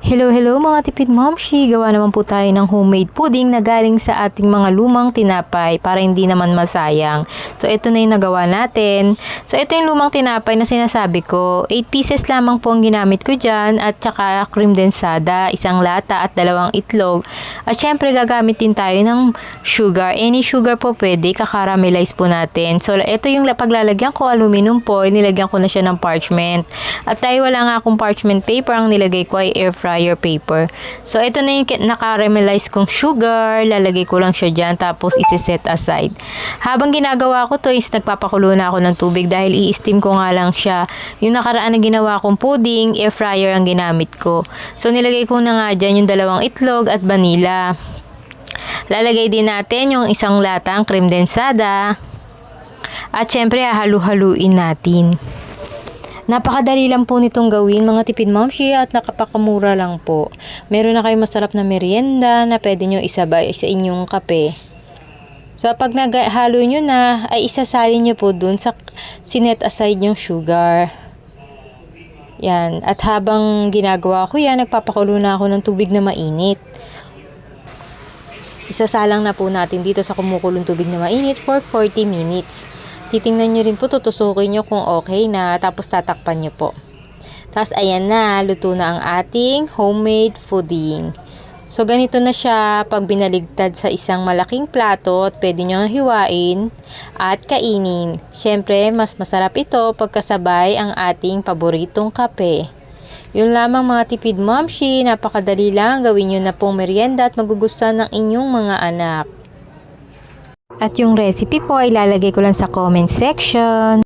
Hello, hello mga tipid momshi! Gawa naman po tayo ng homemade pudding na galing sa ating mga lumang tinapay para hindi naman masayang. So, ito na yung nagawa natin. So, ito yung lumang tinapay na sinasabi ko. 8 pieces lamang po ang ginamit ko dyan at saka cream densada, isang lata at 2 itlog. At syempre, gagamit din tayo ng sugar. Any sugar po pwede, kakaramelize po natin. So, ito yung paglalagyan ko, aluminum foil, nilagyan ko na siya ng parchment. At dahil wala nga akong parchment paper, ang nilagay ko ay air fryer paper. So, ito na yung naka-caramelize kong sugar. Lalagay ko lang siya dyan. Tapos, isi-set aside. Habang ginagawa ko to is nagpapakulo na ako ng tubig dahil i-steam ko nga lang siya. Yung nakaraan na ginawa kong pudding, air fryer ang ginamit ko. So, nilagay ko na nga dyan yung 2 itlog at vanilla. Lalagay din natin yung isang latang cream densada. At syempre, halu-haluin natin. Napakadali lang po nitong gawin mga tipid momshi at nakapakamura lang po. Meron na kayong masarap na merienda na pwede nyo isabay sa inyong kape. So pag naghalo nyo na ay isasalin nyo po dun sa sinet aside yung sugar. Yan. At habang ginagawa ko yan, nagpapakulo na ako ng tubig na mainit. Isasalang na po natin dito sa kumukulong tubig na mainit for 40 minutes. Titingnan nyo rin po, tutusukin nyo kung okay na, tapos tatakpan nyo po. Tapos ayan na, luto na ang ating homemade pudding. So ganito na siya pag binaligtad sa isang malaking plato at pwede nyo hiwain at kainin. Syempre, mas masarap ito pagkasabay ang ating paboritong kape. Yun lamang mga tipid momshi, napakadali lang, gawin nyo na pong merienda at magugustuhan ng inyong mga anak. At yung recipe po ay ilalagay ko lang sa comment section.